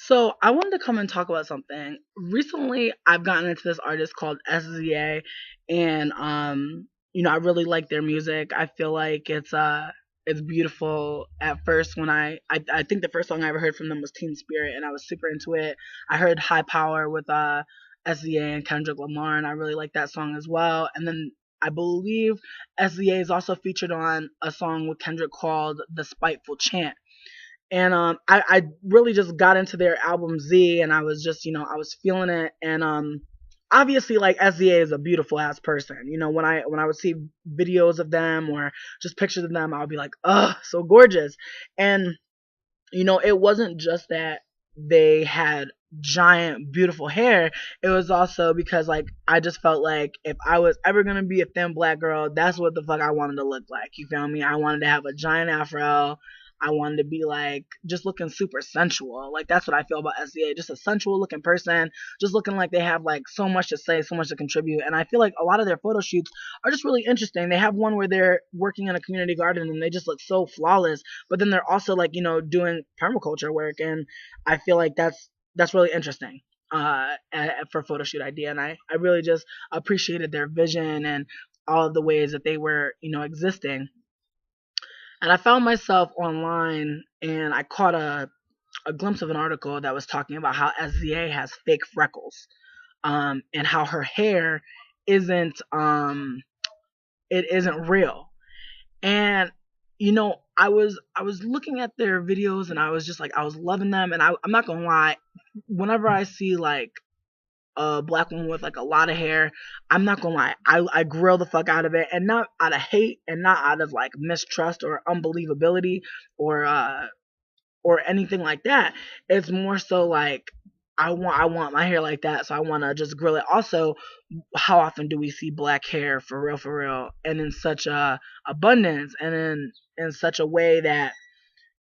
So I wanted to come and talk about something. Recently, I've gotten into this artist called SZA, and I really like their music. I feel like it's beautiful. At first, when I think the first song I ever heard from them was Teen Spirit, and I was super into it. I heard High Power with SZA and Kendrick Lamar, and I really like that song as well. And then I believe SZA is also featured on a song with Kendrick called "The Spiteful Chant." And I really just got into their album Z, and I was just, I was feeling it. And obviously, like, SZA is a beautiful ass person. When I would see videos of them or just pictures of them, I would be like, ugh, so gorgeous. And it wasn't just that they had giant beautiful hair. It was also because, like, I just felt like if I was ever gonna be a thin black girl, that's what the fuck I wanted to look like. You feel me? I wanted to have a giant afro. I wanted to be like just looking super sensual. Like, that's what I feel about SZA. Just a sensual looking person, just looking like they have like so much to say, so much to contribute. And I feel like a lot of their photo shoots are just really interesting. They have one where they're working in a community garden and they just look so flawless, but then they're also, like, doing permaculture work, and I feel like that's really interesting for photo shoot idea. And I really just appreciated their vision and all of the ways that they were, existing. And I found myself online, and I caught a glimpse of an article that was talking about how SZA has fake freckles, and how her hair isn't it isn't real. And I was looking at their videos, and I was just like, I was loving them. And I'm not gonna lie, whenever I see like a black woman with like a lot of hair, I'm not gonna lie, I grill the fuck out of it, and not out of hate, and not out of like mistrust or unbelievability or anything like that. It's more so like I want my hair like that, so I want to just grill it. Also, how often do we see black hair for real, and in such a abundance, and in such a way that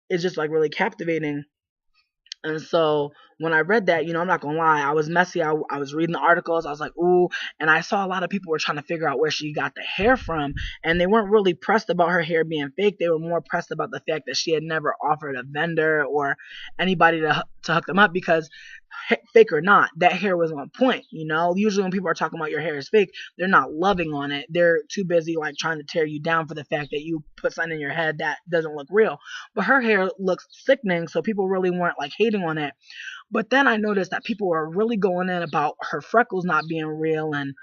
is just like really captivating. And so when I read that, I'm not gonna lie, I was messy. I was reading the articles. I was like, ooh, and I saw a lot of people were trying to figure out where she got the hair from, and they weren't really pressed about her hair being fake. They were more pressed about the fact that she had never offered a vendor or anybody to hook them up, because fake or not, that hair was on point. Usually when people are talking about your hair is fake, they're not loving on it. They're too busy like trying to tear you down for the fact that you put something in your head that doesn't look real. But her hair looks sickening, so people really weren't like hating on it. But then I noticed that people were really going in about her freckles not being real, and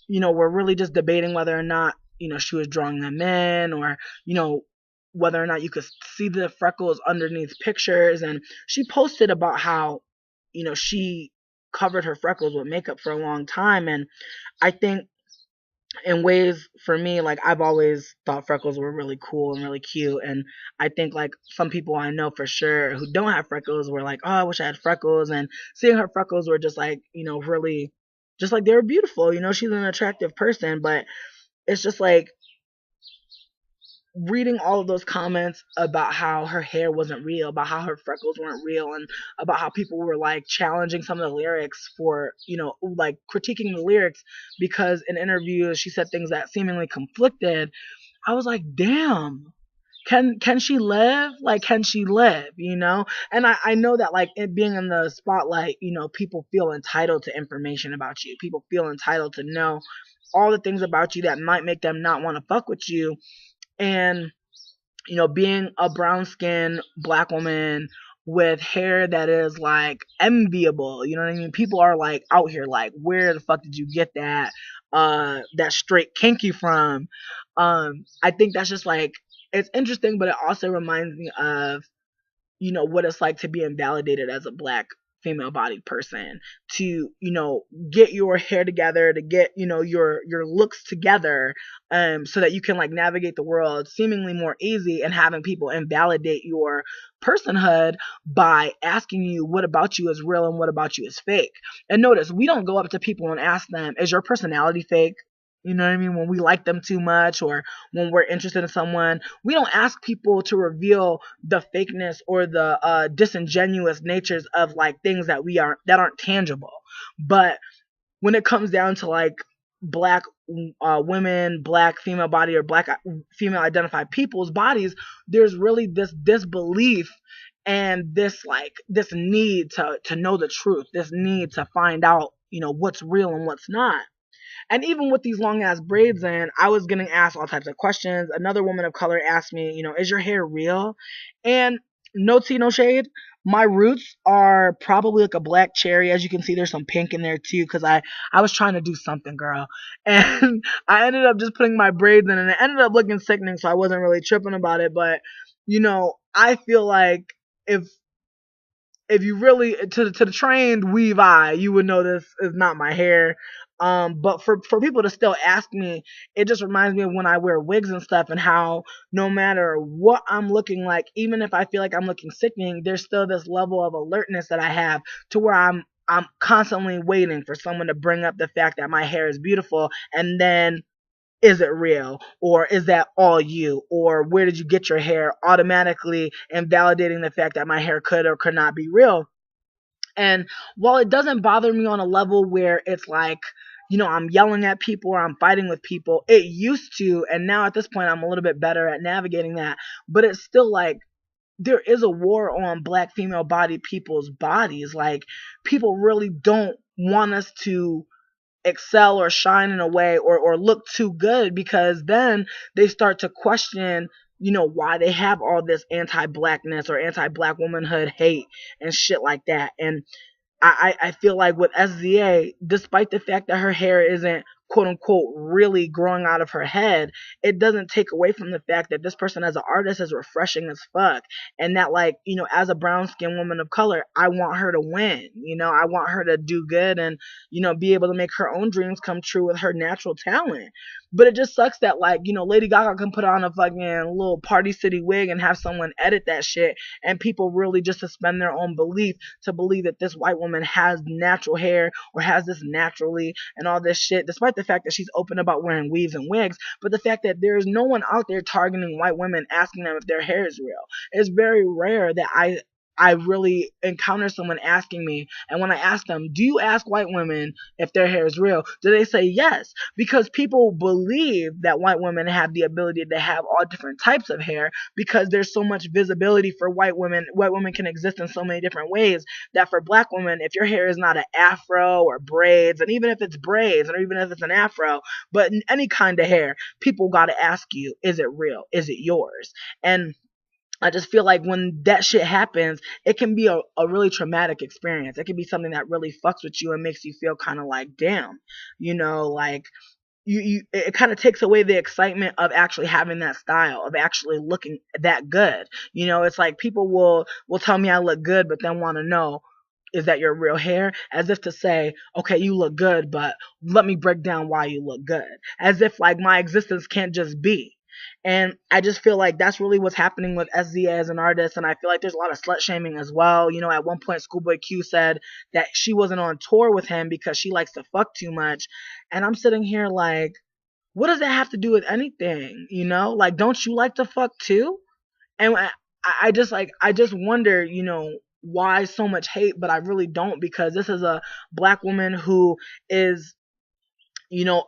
we're really just debating whether or not she was drawing them in, or whether or not you could see the freckles underneath pictures. And she posted about how she covered her freckles with makeup for a long time. And I think in ways, for me, like, I've always thought freckles were really cool and really cute. And I think like some people I know for sure who don't have freckles were like, oh, I wish I had freckles. And seeing her freckles were just like, really just like they were beautiful. She's an attractive person, but it's just like reading all of those comments about how her hair wasn't real, about how her freckles weren't real, and about how people were like challenging some of the lyrics for, like critiquing the lyrics because in interviews she said things that seemingly conflicted. I was like, damn. Can she live? Like, can she live? And I know that, like, it being in the spotlight, people feel entitled to information about you. People feel entitled to know all the things about you that might make them not want to fuck with you. And being a brown skinned black woman with hair that is like enviable, you know what I mean? People are like out here like, where the fuck did you get that straight kinky from? I think that's just like, it's interesting, but it also reminds me of what it's like to be invalidated as a black female bodied person, to get your hair together, to get your looks together, so that you can like navigate the world seemingly more easy, and having people invalidate your personhood by asking you what about you is real and what about you is fake. And notice, we don't go up to people and ask them, is your personality fake? You know what I mean? When we like them too much, or when we're interested in someone, we don't ask people to reveal the fakeness or the disingenuous natures of like things that aren't tangible. But when it comes down to like black women, black female body, or black female identified people's bodies, there's really this disbelief and this need to know the truth, this need to find out, what's real and what's not. And even with these long ass braids in, I was getting asked all types of questions. Another woman of color asked me, is your hair real? And no tea, no shade. My roots are probably like a black cherry. As you can see, there's some pink in there too, because I was trying to do something, girl. And I ended up just putting my braids in, and it ended up looking sickening, so I wasn't really tripping about it. But, I feel like if if you really to the trained weave eye, you would know this is not my hair. But for people to still ask me, it just reminds me of when I wear wigs and stuff, and how no matter what I'm looking like, even if I feel like I'm looking sickening, there's still this level of alertness that I have, to where I'm constantly waiting for someone to bring up the fact that my hair is beautiful, and then, is it real, or is that all you, or where did you get your hair, automatically invalidating the fact that my hair could or could not be real. And while it doesn't bother me on a level where it's like, I'm yelling at people or I'm fighting with people, it used to, and now at this point I'm a little bit better at navigating that. But it's still like, there is a war on black female body people's bodies. Like, people really don't want us to excel or shine in a way, or look too good, because then they start to question, why they have all this anti-blackness or anti-black womanhood hate and shit like that. And I feel like with SZA, despite the fact that her hair isn't quote unquote really growing out of her head, it doesn't take away from the fact that this person as an artist is refreshing as fuck. And that, like, as a brown skinned woman of color, I want her to win. I want her to do good and, be able to make her own dreams come true with her natural talent. But it just sucks that, like, Lady Gaga can put on a fucking little Party City wig and have someone edit that shit, and people really just suspend their own belief to believe that this white woman has natural hair or has this naturally and all this shit, despite the fact that she's open about wearing weaves and wigs. But the fact that there's no one out there targeting white women, asking them if their hair is real. It's very rare that I really encounter someone asking me, and when I ask them, do you ask white women if their hair is real? Do they say yes? Because people believe that white women have the ability to have all different types of hair, because there's so much visibility for white women. White women can exist in so many different ways, that for black women, if your hair is not an afro or braids, and even if it's braids or even if it's an afro, but any kind of hair, people got to ask you, is it real? Is it yours? And I just feel like when that shit happens, it can be a really traumatic experience. It can be something that really fucks with you and makes you feel kind of like, damn, like, it kind of takes away the excitement of actually having that style, of actually looking that good. It's like people will tell me I look good, but then want to know, is that your real hair? As if to say, okay, you look good, but let me break down why you look good. As if like my existence can't just be. And I just feel like that's really what's happening with SZA as an artist. And I feel like there's a lot of slut shaming as well. At one point, Schoolboy Q said that she wasn't on tour with him because she likes to fuck too much. And I'm sitting here like, what does that have to do with anything? Like, don't you like to fuck too? And I just wonder, why so much hate, but I really don't, because this is a black woman who is,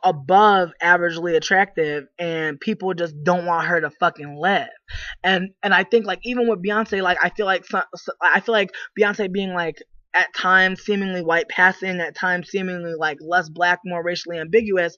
above averagely attractive, and people just don't want her to fucking live. And I think, like, even with Beyonce, like, I feel like Beyonce being like, at times seemingly white passing, at times seemingly like less black, more racially ambiguous,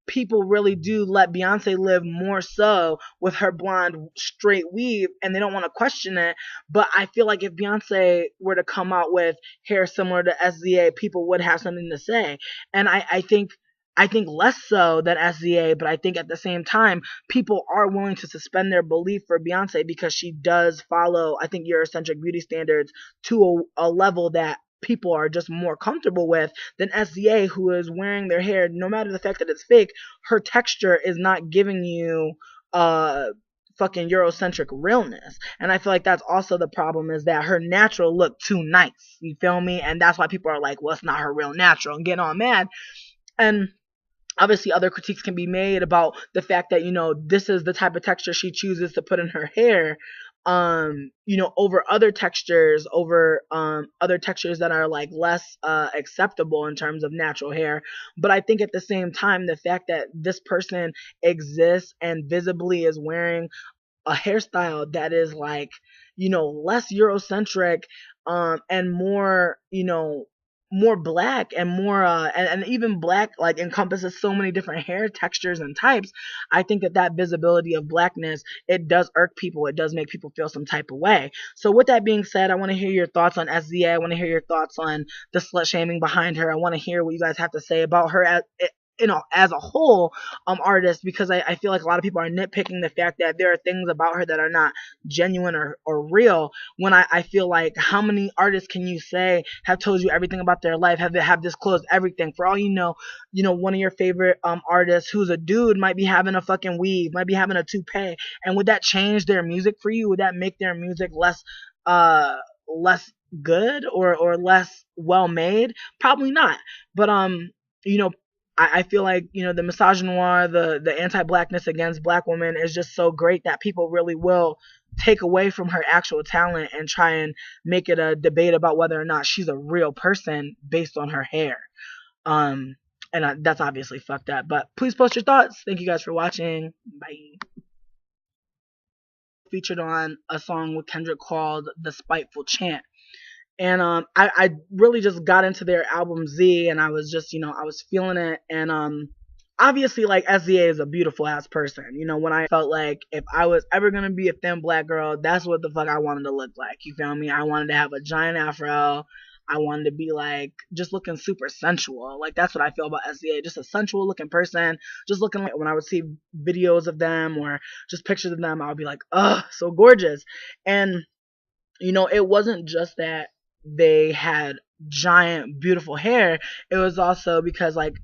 people really do let Beyonce live more so with her blonde straight weave, and they don't want to question it. But I feel like if Beyonce were to come out with hair similar to SZA, people would have something to say. And I think less so than SZA, but I think at the same time, people are willing to suspend their belief for Beyonce because she does follow, I think, Eurocentric beauty standards to a level that people are just more comfortable with than SZA, who is wearing their hair, no matter the fact that it's fake, her texture is not giving you fucking Eurocentric realness. And I feel like that's also the problem, is that her natural look too nice. You feel me? And that's why people are like, well, it's not her real natural, and getting all mad. And obviously other critiques can be made about the fact that, this is the type of texture she chooses to put in her hair, over other textures, other textures that are like less acceptable in terms of natural hair. But I think at the same time, the fact that this person exists and visibly is wearing a hairstyle that is like, less Eurocentric, and more, more black, and more and even black like encompasses so many different hair textures and types. I think that visibility of blackness, it does irk people, it does make people feel some type of way. So with that being said, I want to hear your thoughts on SZA. I want to hear your thoughts on the slut shaming behind her. I want to hear what you guys have to say about her as a whole artist, because I feel like a lot of people are nitpicking the fact that there are things about her that are not genuine or real, when I feel like, how many artists can you say have told you everything about their life, have disclosed everything? For all you know, one of your favorite artists who's a dude might be having a fucking weave, might be having a toupee, and would that change their music for you? Would that make their music uh less good, or less well made? Probably not. But you know I feel like, the misogynoir, the anti-blackness against black women is just so great that people really will take away from her actual talent and try and make it a debate about whether or not she's a real person based on her hair. Um, and that's obviously fucked up. But please post your thoughts. Thank you guys for watching. Bye. Featured on a song with Kendrick called "The Spiteful Chant." And I really just got into their album Z, and I was just, I was feeling it. And obviously, like, SZA is a beautiful ass person. When I felt like if I was ever gonna be a thin black girl, that's what the fuck I wanted to look like. You feel me? I wanted to have a giant afro. I wanted to be like just looking super sensual. Like, that's what I feel about SZA. Just a sensual looking person. Just looking like, when I would see videos of them or just pictures of them, I would be like, ugh, so gorgeous. And it wasn't just that they had giant, beautiful hair. It was also because, like,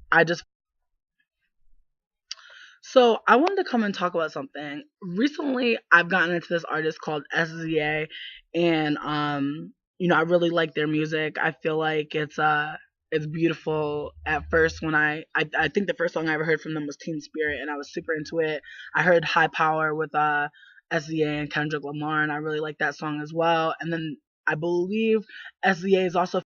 so I wanted to come and talk about something. Recently, I've gotten into this artist called SZA, and I really like their music. I feel like it's beautiful. At first, when I think the first song I ever heard from them was Teen Spirit, and I was super into it. I heard High Power with SZA and Kendrick Lamar, and I really like that song as well. And then I believe SZA is also